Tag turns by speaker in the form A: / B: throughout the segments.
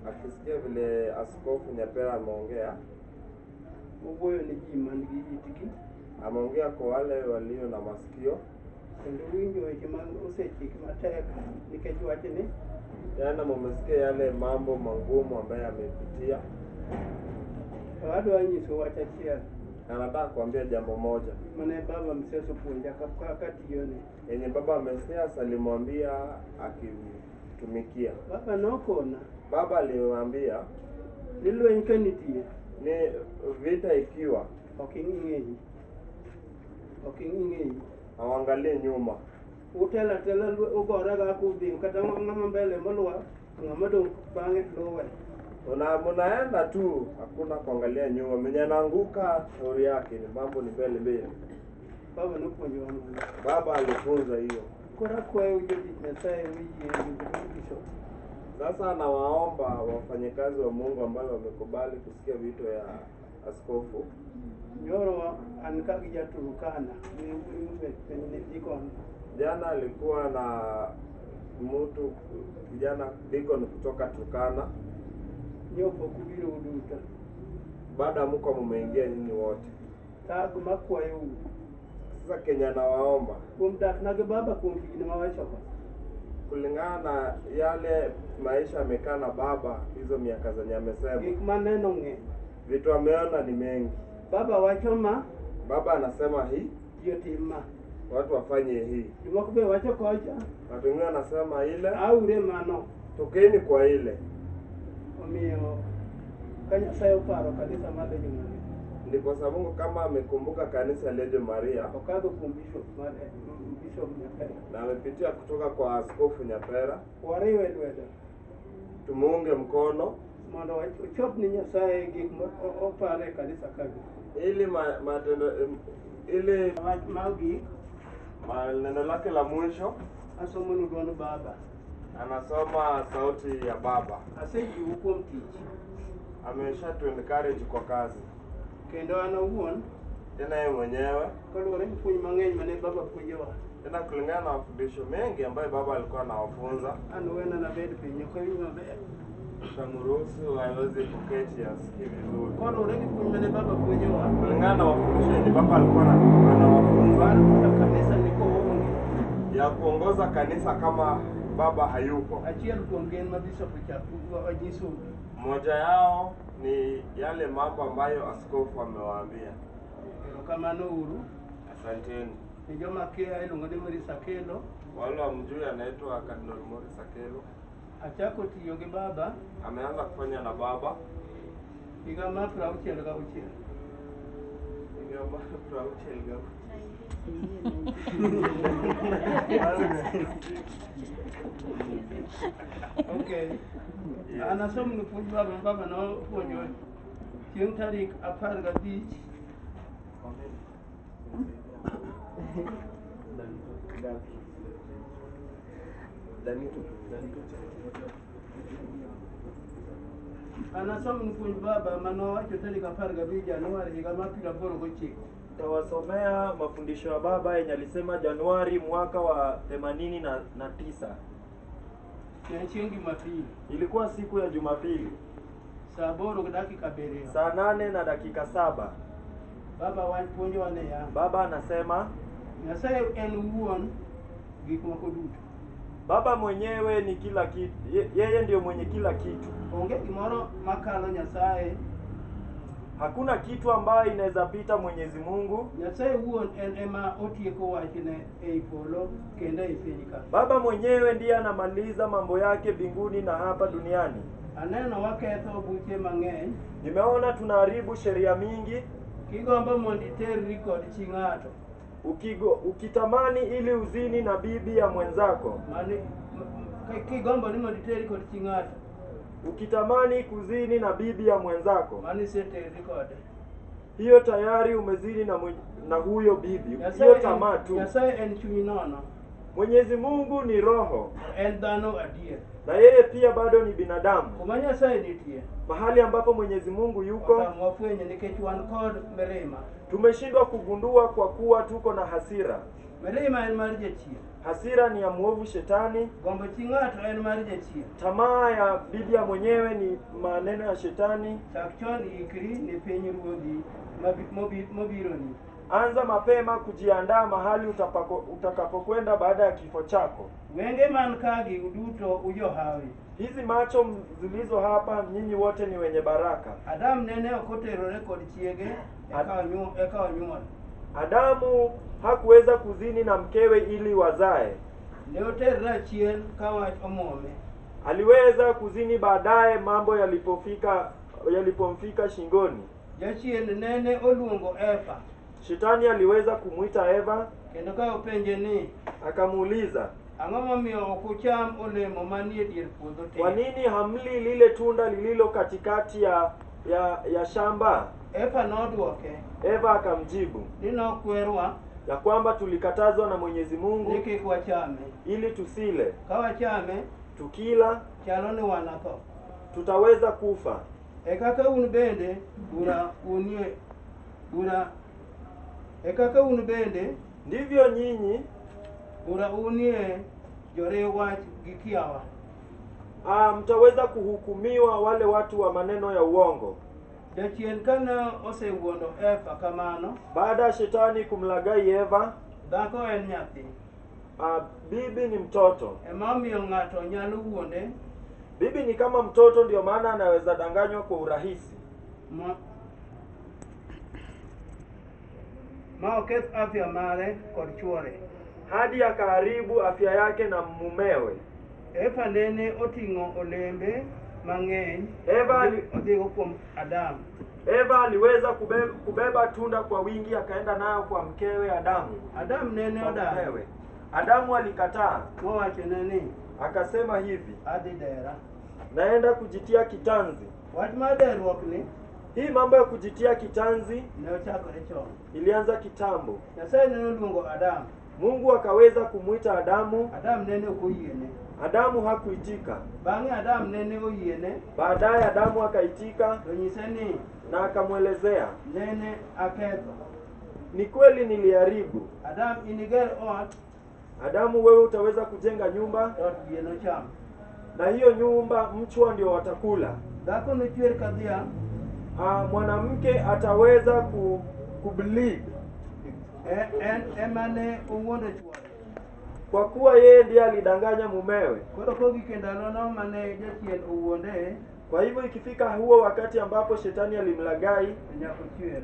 A: akisikia vile Askofu Nyapera ameongea.
B: Ugoyo ni jima ni gitiki.
A: Ameongea kwa wale walio na masikio.
B: Ndio wingi weche usechiki mateka nikechwache ni.
A: Yaani mmesikia yale mambo magumu ambayo amepitia.
B: Watu wanyiso wachachia.
A: Anataka kuambia jambo moja.
B: Maana baba mseso punja kati yone.
A: Yenye baba Mesias alimwambia akitumikia.
B: Baba nokona.
A: Baba alimwambia
B: Lilo enkanitie.
A: Ni vita ikiwa.
B: Oking'eng'i.
A: Awangalie nyuma.
B: Utela ugoraga kudhi kata ng'ama mbele molwa ng'ama dong bange lowe.
A: Munaenda tu, hakuna kuangalia nyuma. Mwenye anaanguka shauri yake, ni mambo ni mbele mbele.
B: Baba nukuonyo wangu.
A: Baba alifunza hiyo.
B: Kora kwa ujodi Nyasaye wiji
A: Sasa nawaomba wafanyakazi wa Mungu ambao wamekubali kusikia wito ya askofu.
B: Nyoro anikakija Turukana. Ni jiko.
A: Jana alikuwa na mtu kijana Deacon kutoka Turkana.
B: Nyopo kubiru uduta.
A: Baada mko mmeingia nyinyi wote.
B: Tagu makwa yu.
A: Sasa Kenya nawaomba.
B: Kumdak nage baba kumjini mawachoka.
A: Kulingana na yale maisha amekaa na baba hizo miaka zenye amesema.
B: Maneno nge.
A: Vitu ameona ni mengi.
B: Baba wachoma.
A: Baba anasema hii.
B: Yotima.
A: Watu wafanye hii.
B: Jumokube wacho kocha.
A: Watu wengine wanasema ile.
B: Au mano.
A: Tokeni kwa ile.
B: Omio. Kanya sayo paro kanisa made jumani.
A: Ndipo sababu Mungu kama amekumbuka kanisa Legio Maria.
B: Okado kumbisho made Bishop Nyapera.
A: Na amepitia kutoka kwa Askofu Nyapera.
B: Wariwe dweda.
A: Tumuunge mkono.
B: Mondo chop ni Nyasaye gik opare kanisa kaji.
A: Ili matendo ili
B: magi
A: neno lake la mwisho
B: asomo nudono baba.
A: Anasoma sauti ya baba.
B: Aseji uko mtiji.
A: Amesha tu encourage kwa kazi.
B: Kendo ana uon
A: tena yeye mwenyewe
B: kalore kufunyi mang'eny mane baba puonjowa.
A: Tena kulingana na mafundisho mengi ambayo baba alikuwa anawafunza.
B: Wena na bed pinyo kwa hiyo maber.
A: Tutamruhusu aweze kuketi asikie vizuri.
B: Kalore kufunyi mane baba puonjowa.
A: Kulingana na mafundisho yenye baba alikuwa anawafunza.
B: Kanisa niko onge.
A: Ya kuongoza kanisa kama baba hayupo.
B: Achiel kuom gen mabishop chapu wajisu.
A: Moja yao ni yale mambo ambayo askofu amewaambia.
B: Kama uru.
A: Asanteni.
B: Ni joma kia ilungo ni Morris Akelo.
A: Wale wamjui anaitwa Cardinal Morris Akelo.
B: Achako tiyo gi baba.
A: Ameanza kufanya na baba.
B: Higa mapra uchel ga uchel.
A: Higa mapra uchel ga.
B: Okay. Anasom ni puonj baba no puonjo chieng' tarik 15 Anasom ni puonj baba mano wacho tarik 15 Januari higa mar 2009.
C: Tawasomea mafundisho ya baba yenye alisema Januari mwaka wa 89.
B: Chieng' Jumapili.
C: Ilikuwa siku ya Jumapili.
B: Saa 8 dakika 7.
C: Saa 8 na dakika 7.
B: Baba wapuonjo wane ya.
C: Baba anasema
B: Nyasaye en wuon gik moko duto.
C: Baba mwenyewe ni kila kitu. Yeye ndio mwenye kila kitu.
B: Onge gimoro makalo Nyasaye.
C: Hakuna kitu ambayo inaweza pita Mwenyezi Mungu.
B: Nyasaye wuon en ema otieko wachne ei polo kenda e piny ka.
C: Baba mwenyewe ndiye anamaliza mambo yake mbinguni na hapa duniani.
B: Aneno waketho buche mang'eny.
C: Nimeona tunaharibu sheria mingi.
B: Kigombo mondo iterri kod chi ng'ato.
C: Ukitamani ili uzini na bibi ya mwenzako.
B: Kigombo ni mondo iterri kod chi ng'ato.
C: Ukitamani kuzini na bibi ya mwenzako.
B: Mani seterri kode.
C: Hiyo tayari umezini na huyo bibi. Hiyo tamaa tu.
B: Nyasaye en chuny nono.
C: Mwenyezi Mungu ni roho.
B: En dhano adier.
C: Na yeye pia bado ni binadamu.
B: Kuma Nyasaye nitie.
C: Mahali ambapo Mwenyezi Mungu yuko.
B: Mwafwenye nikech wan kod mirima.
C: Tumeshindwa kugundua kwa kuwa tuko na hasira.
B: Mirima en mar jachien.
C: Hasira ni ya mwovu Shetani.
B: Gombo chi ng'ato en mar jachien.
C: Tamaa ya Biblia mwenyewe ni maneno ya Shetani.
B: Chak chon ikri ni piny ruodhi mobironi.
C: Anza mapema kujiandaa mahali utakapokwenda baada ya kifo chako.
B: Wenge man kagi uduto ujohawi.
C: Hizi macho zilizo hapa, nyinyi wote ni wenye baraka.
B: Adam nene okoterore kod chiege eka onyuol.
C: Adamu hakuweza kuzini na mkewe ili wazae.
B: Ne oterra chien ka wach omome.
C: Aliweza kuzini baadaye mambo yalipomfika shingoni.
B: Jachien nene oluongo Eva.
C: Shetani aliweza kumuita Eva,
B: Kendo ka openje ni
C: akamuuliza,
B: ang'o momiyo ok ucham olemo manie dier puodho te?
C: kwa nini hamli lile tunda lililo katikati ya shamba?
B: Eva nodwoke
C: Eva akamjibu
B: ni nokwerwa
C: ya kwamba tulikatazwa na Mwenyezi Mungu
B: ni kik wachame.
C: ili tusile.
B: Ka wachame
C: Tukila
B: chalo ni wanatho.
C: tutaweza kufa.
B: Kaka un bende
C: Ndivyo nyinyi
B: unie jore wach gi kiawa.
C: Mtaweza kuhukumiwa wale watu wa maneno ya uongo.
B: Jachien kana osewuondo Eva kamano,
C: Baada ya Shetani kumlagai Eva,
B: dhako en nyathi.
C: bibi ni mtoto.
B: Emomiyo ng'ato nyalo wuonde
C: Bibi ni kama mtoto, ndio maana anaweza danganywa kwa urahisi.
B: Ma oketh afya mare kod chuore.
C: Hadi akaharibu afya yake na mumewe.
B: Eva nene oting'o olembe mang'eny.
C: Eva
B: odhigo kuom Adam.
C: Eva aliweza kubeba tunda kwa wingi, akaenda nayo kwa mkewe Adamu.
B: Adam nene odawe.
C: Adamu alikataa.
B: Mowacho nene
C: Akasema hivi,
B: adhi dera.
C: naenda kujitia kitanzi.
B: Wach mar derruok ni
C: Hii mambo ya kujitia kitanzi
B: ne ochakore chon.
C: ilianza kitambo.
B: Nyasaye nene oluongo Adam.
C: Mungu akaweza kumuita Adamu.
B: Adam nene ok oyiene.
C: Adamu hakuitika.
B: Bang'e Adam nene oyiene.
C: Baadaye Adamu akaitika
B: To nyise ni
C: na akamwelezea,
B: nene aketho.
C: ni kweli niliharibu.
B: Adam iniger ot.
C: Adamu, wewe utaweza kujenga nyumba,
B: Ot bieno cham.
C: na hiyo nyumba mchwa ndio watakula.
B: Dhako nochwer ka dhiang'.
C: Mwanamke ataweza kubleed
B: Emane owuondo chuore.
C: kwa kuwa yeye ndiye alidanganya mumewe.
B: Koro kogik ndalono mane jachien owuonde,
C: Kwa hivyo ikifika huo wakati ambapo Shetani alimlagai,
B: nyaka chwer.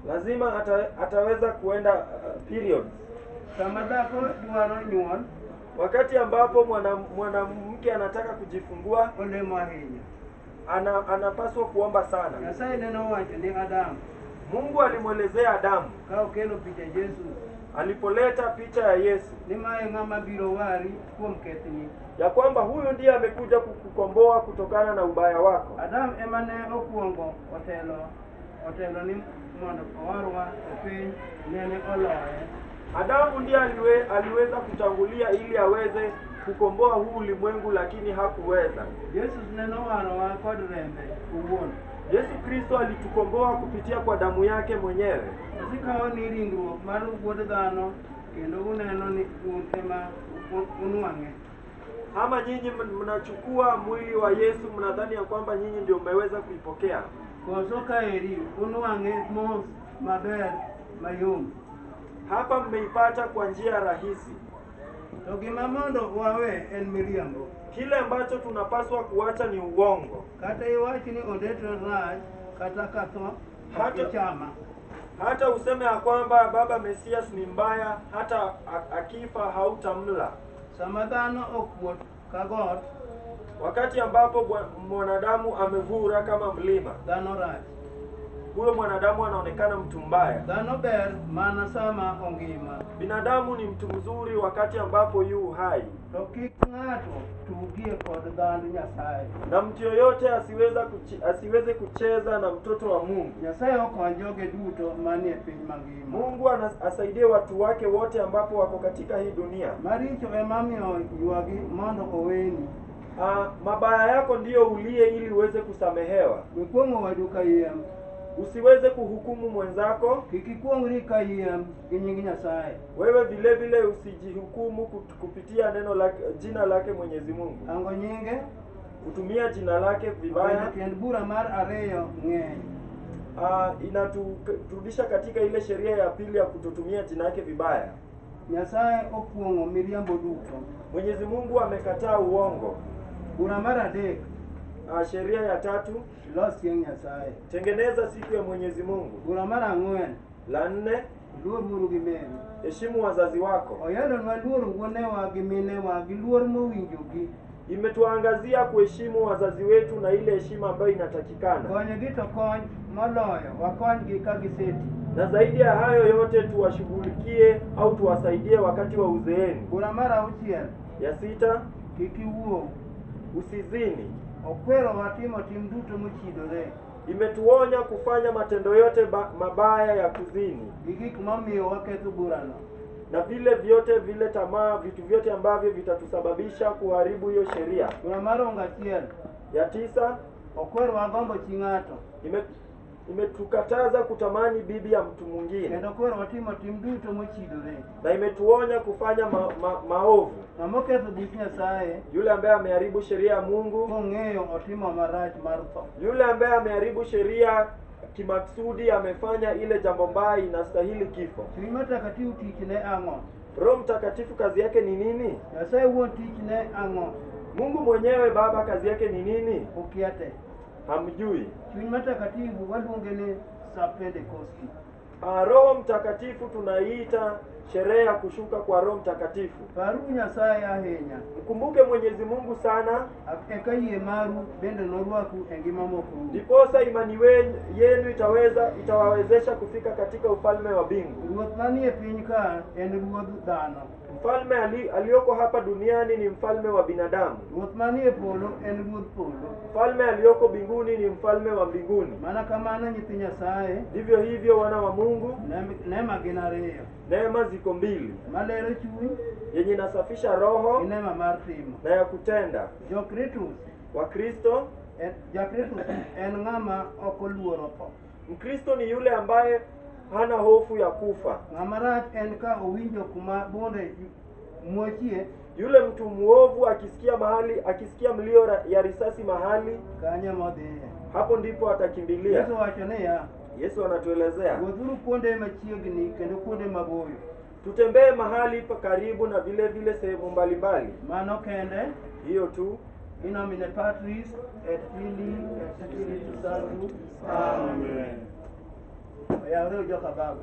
C: lazima ataweza kuenda period.
B: Sama dhako dwaro nyuol,
C: Wakati ambapo mwanamke anataka kujifungua,
B: olemo ahinya.
C: anapaswa kuomba sana.
B: Nyasaye nene owacho ni Adam,
C: Mungu alimwelezea Adamu
B: ka okelo picha Yesu,
C: alipoleta picha ya Yesu,
B: ni mae ng'ama biro wari kuom kethni.
C: ya kwamba huyu ndiye amekuja kukukomboa kutokana na ubaya wako.
B: Adam emane okuongo otelo ni mondo owarwa e piny, nene oloye.
C: Adamu ndiye aliweza kutangulia ili aweze kukomboa huu ulimwengu, lakini hakuweza.
B: Yesu nene owarowa kod rembe owuon.
C: Yesu Kristo alitukomboa kupitia kwa damu yake mwenyewe.
B: Osikawo ni ringruok mar wuod dhano, kendo uneno ni un ema unwang'e.
C: Ama nyinyi mnachukua mwili wa Yesu, mnadhani ya kwamba nyinyi ndio mmeweza kuipokea.
B: Koso kaeri unwang'e mos maber mayom.
C: Hapa mmeipata kwa njia rahisi.
B: To gima mondo wawe en miriambo.
C: Kile ambacho tunapaswa kuacha ni uongo.
B: Kata iwachi ni ondeto rach, kata katho,
C: Hata
B: chama.
C: Hata useme ya kwamba baba Mesias ni mbaya, hata akifa hautamla.
B: Sama dhano okuot kagot,
C: Wakati ambapo mwanadamu amevura kama mlima,
B: dhano rach.
C: huyo mwanadamu anaonekana mtu mbaya.
B: Dhano ber mana sama ongima.
C: Binadamu ni mtu mzuri wakati ambapo yu hai.
B: To kik ng'ato tugie kod dhand Nyasaye.
C: Na mtu yoyote asiweze kucheza na mtoto wa Mungu.
B: Nyasaye okony joge duto manie piny mangima.
C: Mungu asaidie watu wake wote ambapo wako katika hii dunia.
B: Maricho emamiyo ywagi mondo oweni.
C: Mabaya yako ndiyo ulie ili uweze kusamehewa.
B: Mikwong'o wadu kayiem.
C: Usiweze kuhukumu mwenzako.
B: Kik ikwongri ka yiem gi nying Nyasaye.
C: Wewe vile vile usijihukumu kupitia jina lake Mwenyezi Mungu.
B: Ango nyinge
C: Kutumia jina lake vibaya
B: tiend bura mar ariyo ng'eny.
C: Inaturudisha katika ile sheria ya pili ya kutotumia jina lake vibaya.
B: Nyasaye opuongo miriambo duto.
C: Mwenyezi Mungu amekataa uongo.
B: Bura mar adek
C: Sheria ya 3,
B: los chieng Nyasaye.
C: tengeneza siku ya Mwenyezi Mungu.
B: Bura mar ang'wen
C: La 4,
B: luor buru gi meri.
C: heshimu wazazi wako.
B: Oyalonwa luor wuonewa gi minewa gi luor mowinjogi.
C: Imetuangazia kuheshimu wazazi wetu na ile heshima ambayo inatakikana.
B: Konyogi to kony moloyo wakonygi ka giseti.
C: Na zaidi ya hayo yote tuwashughulikie au tuwasaidie wakati wa uzeeni.
B: Bura mar auchiel
C: Ya 6,
B: kik iwuo.
C: usizini.
B: Okwero watimo tim duto mochidore.
C: Imetuonya kufanya matendo yote mabaya ya kuzini.
B: Gi gik mamiyo waketho burano.
C: Na vile tamaa, vitu vyote ambavyo vitatusababisha kuharibu hiyo sheria.
B: Bura mar ongachiel
C: Ya 9,
B: okwero wagombo chi ng'ato.
C: Imetukataza kutamani bibi ya mtu mwingine.
B: Kendo okwero watimo tim duto mochidore.
C: Na imetuonya kufanya maovu.
B: Ng'ama oketho buch Nyasaye
C: Yule ambaye ameharibu sheria ya Mungu,
B: kong'eyo otimo marach mar tho.
C: yule ambaye ameharibu sheria kimaksudi, amefanya ile jambo mbaya, inastahili kifo.
B: Chuny matakatifu tichne ang'o?
C: Roho Mtakatifu kazi yake ni nini?
B: Nyasaye wuon tichne ang'o?
C: Mungu mwenyewe Baba kazi yake ni nini?
B: Ukiate.
C: Hamjui.
B: Chuny matakatifu waluonge ni Pentekosti.
C: Roho Mtakatifu tunaiita sherehe ya kushuka kwa Roho Mtakatifu.
B: Paru Nyasaye ahinya.
C: Mkumbuke Mwenyezi Mungu sana,
B: eka yie maru bende norwaku e ngima moko.
C: ndiposa imani yenu itawawezesha kufika katika ufalme wa mbingu.
B: Ruoth manie piny ka en ruodh dhano.
C: Mfalme aliyoko hapa duniani ni mfalme wa binadamu.
B: Ruoth manie polo en ruodh polo.
C: Mfalme aliyoko mbinguni ni mfalme wa mbinguni.
B: Mana kamano nyithi Nyasaye,
C: Ndivyo hivyo wana wa Mungu,
B: neema gin ariyo.
C: neema ziko mbili,
B: Malero chuny
C: yenye inasafisha roho
B: gi neema mar timo.
C: na ya kutenda.
B: Jokritus
C: Wakristo,
B: Jakristo en ng'ama ok oluoro tho.
C: Mkristo ni yule ambaye hana hofu ya kufa.
B: Ng'ama rach en ka owinjo kuma bonde muochie,
C: Yule mtu muovu akisikia mlio ya risasi mahali,
B: kanyo modhiye.
C: hapo ndipo atakimbilia.
B: Yesu wacho niya,
C: Yesu anatuelezea
B: wuothuru kuonde machiegni kendo kuonde maboyo.
C: tutembee mahali pa karibu na vile vile sehemu mbalimbali.
B: Mano kende,
C: Hiyo tu.
B: in nomine Patris et Filii et Spiritus Sanctus. Amen. Oyawre joka baba.